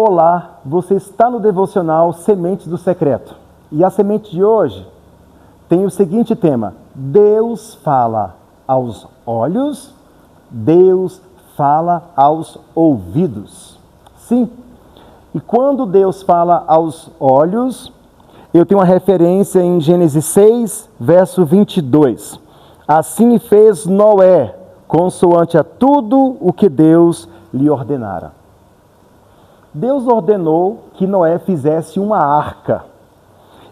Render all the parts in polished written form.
Olá, você está no devocional Sementes do Secreto. E a semente de hoje tem o seguinte tema: Deus fala aos olhos, Deus fala aos ouvidos. Sim, e quando Deus fala aos olhos, eu tenho uma referência em Gênesis 6, verso 22. Assim fez Noé, consoante a tudo o que Deus lhe ordenara. Deus ordenou que Noé fizesse uma arca.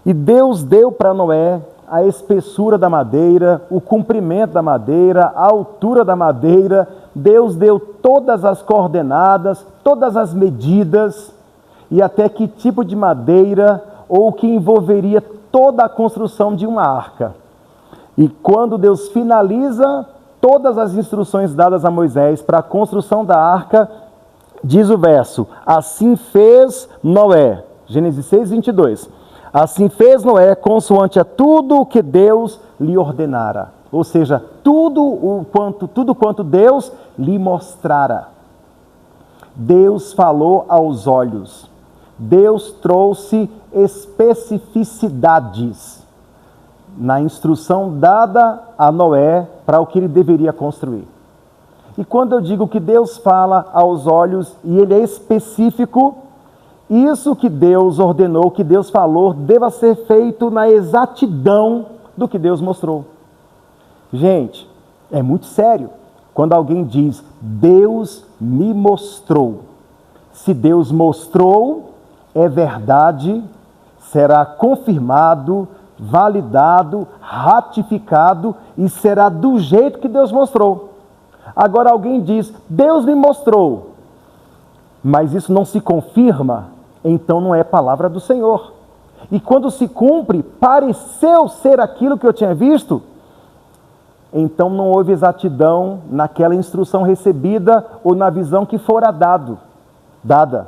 E Deus deu para Noé a espessura da madeira, o comprimento da madeira, a altura da madeira. Deus deu todas as coordenadas, todas as medidas e até que tipo de madeira ou que envolveria toda a construção de uma arca. E quando Deus finaliza todas as instruções dadas a Moisés para a construção da arca, diz o verso: assim fez Noé, Gênesis 6, 22. Assim fez Noé consoante a tudo o que Deus lhe ordenara. Ou seja, tudo quanto Deus lhe mostrara. Deus falou aos olhos. Deus trouxe especificidades na instrução dada a Noé para o que ele deveria construir. E quando eu digo que Deus fala aos olhos e ele é específico, isso que Deus ordenou, que Deus falou, deva ser feito na exatidão do que Deus mostrou. Gente, é muito sério quando alguém diz, Deus me mostrou. Se Deus mostrou, é verdade, será confirmado, validado, ratificado e será do jeito que Deus mostrou. Agora alguém diz, Deus me mostrou, mas isso não se confirma, então não é palavra do Senhor. E quando se cumpre, pareceu ser aquilo que eu tinha visto, então não houve exatidão naquela instrução recebida ou na visão que fora dada.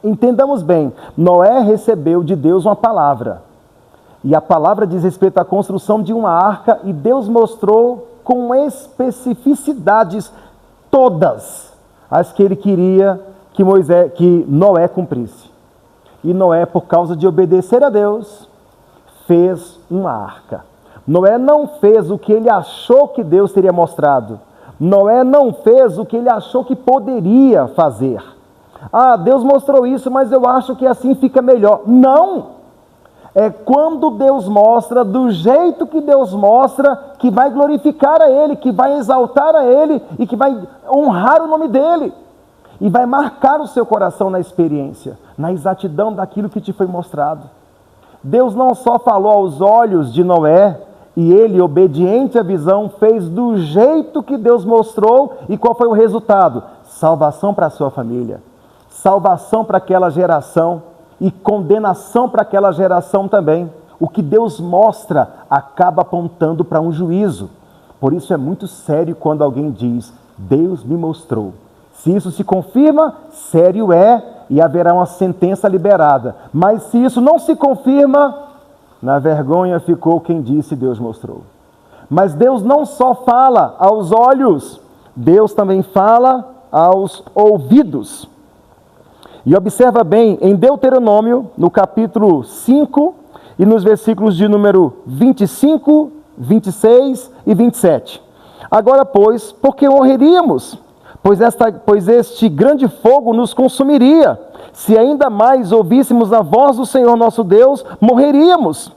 Entendamos bem, Noé recebeu de Deus uma palavra. E a palavra diz respeito à construção de uma arca e Deus mostrou com especificidades todas as que ele queria que Noé cumprisse. E Noé, por causa de obedecer a Deus, fez uma arca. Noé não fez o que ele achou que Deus teria mostrado. Noé não fez o que ele achou que poderia fazer. Ah, Deus mostrou isso, mas eu acho que assim fica melhor. Não! É quando Deus mostra, do jeito que Deus mostra, que vai glorificar a Ele, que vai exaltar a Ele e que vai honrar o nome dEle. E vai marcar o seu coração na experiência, na exatidão daquilo que te foi mostrado. Deus não só falou aos olhos de Noé, e ele, obediente à visão, fez do jeito que Deus mostrou, e qual foi o resultado? Salvação para a sua família, salvação para aquela geração, e condenação para aquela geração também. O que Deus mostra acaba apontando para um juízo. Por isso é muito sério quando alguém diz, Deus me mostrou. Se isso se confirma, sério é, e haverá uma sentença liberada. Mas se isso não se confirma, na vergonha ficou quem disse Deus mostrou. Mas Deus não só fala aos olhos, Deus também fala aos ouvidos. E observa bem, em Deuteronômio, no capítulo 5, e nos versículos de número 25, 26 e 27. Agora, pois, porque morreríamos? Pois este grande fogo nos consumiria. Se ainda mais ouvíssemos a voz do Senhor nosso Deus, morreríamos.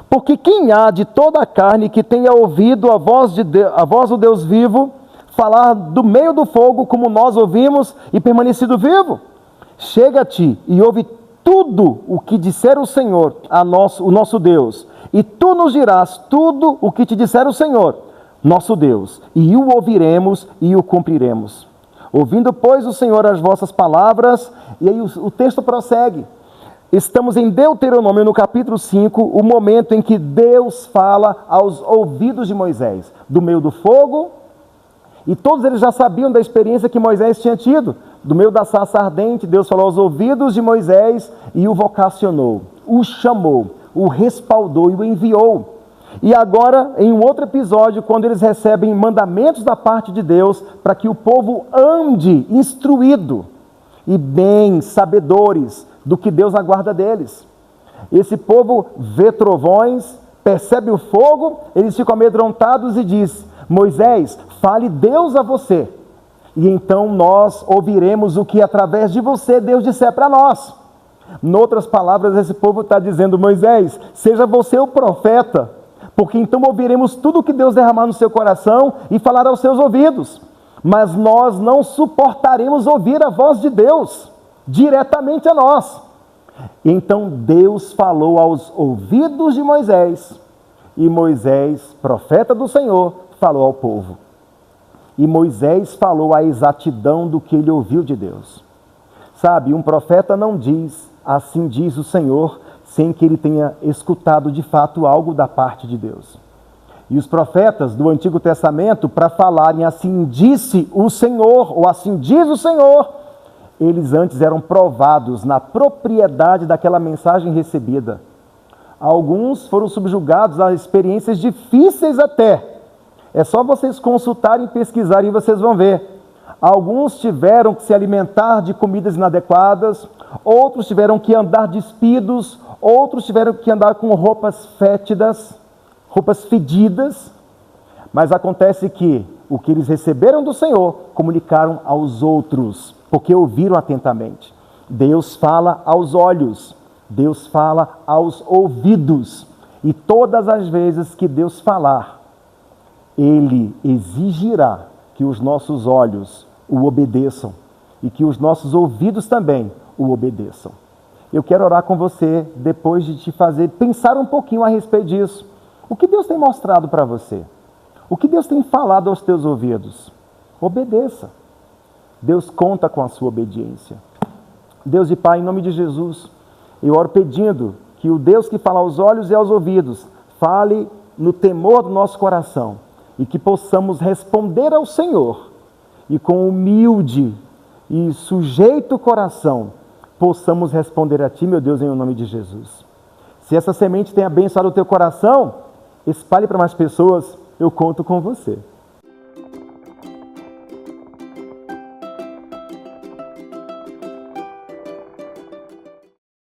Porque quem há de toda a carne que tenha ouvido a voz do Deus vivo, falar do meio do fogo, como nós ouvimos, e permanecido vivo? Chega-te e ouve tudo o que disser o Senhor, o nosso Deus, e tu nos dirás tudo o que te disser o Senhor, nosso Deus, e o ouviremos e o cumpriremos. Ouvindo, pois, o Senhor as vossas palavras, e aí o texto prossegue. Estamos em Deuteronômio, no capítulo 5, o momento em que Deus fala aos ouvidos de Moisés, do meio do fogo, e todos eles já sabiam da experiência que Moisés tinha tido. Do meio da sarça ardente, Deus falou aos ouvidos de Moisés e o vocacionou, o chamou, o respaldou e o enviou. E agora, em um outro episódio, quando eles recebem mandamentos da parte de Deus para que o povo ande instruído, e bem sabedores do que Deus aguarda deles. Esse povo vê trovões, percebe o fogo, eles ficam amedrontados e diz: Moisés, fale Deus a você, e então nós ouviremos o que através de você Deus disser para nós. Em outras palavras, esse povo está dizendo: Moisés, seja você o profeta, porque então ouviremos tudo o que Deus derramar no seu coração e falar aos seus ouvidos. Mas nós não suportaremos ouvir a voz de Deus diretamente a nós. Então Deus falou aos ouvidos de Moisés, e Moisés, profeta do Senhor, falou ao povo. E Moisés falou a exatidão do que ele ouviu de Deus. Sabe, um profeta não diz, assim diz o Senhor, sem que ele tenha escutado de fato algo da parte de Deus. E os profetas do Antigo Testamento, para falarem assim disse o Senhor, ou assim diz o Senhor, eles antes eram provados na propriedade daquela mensagem recebida. Alguns foram subjugados a experiências difíceis até. É só vocês consultarem e pesquisarem e vocês vão ver. Alguns tiveram que se alimentar de comidas inadequadas, outros tiveram que andar despidos, outros tiveram que andar com roupas fétidas, roupas fedidas. Mas acontece que o que eles receberam do Senhor, comunicaram aos outros, porque ouviram atentamente. Deus fala aos olhos, Deus fala aos ouvidos, e todas as vezes que Deus falar, Ele exigirá que os nossos olhos o obedeçam e que os nossos ouvidos também o obedeçam. Eu quero orar com você depois de te fazer pensar um pouquinho a respeito disso. O que Deus tem mostrado para você? O que Deus tem falado aos teus ouvidos? Obedeça. Deus conta com a sua obediência. Deus e Pai, em nome de Jesus, eu oro pedindo que o Deus que fala aos olhos e aos ouvidos, fale no temor do nosso coração e que possamos responder ao Senhor e com humilde e sujeito coração, possamos responder a Ti, meu Deus, em nome de Jesus. Se essa semente tem abençoado o teu coração, espalhe para mais pessoas, eu conto com você.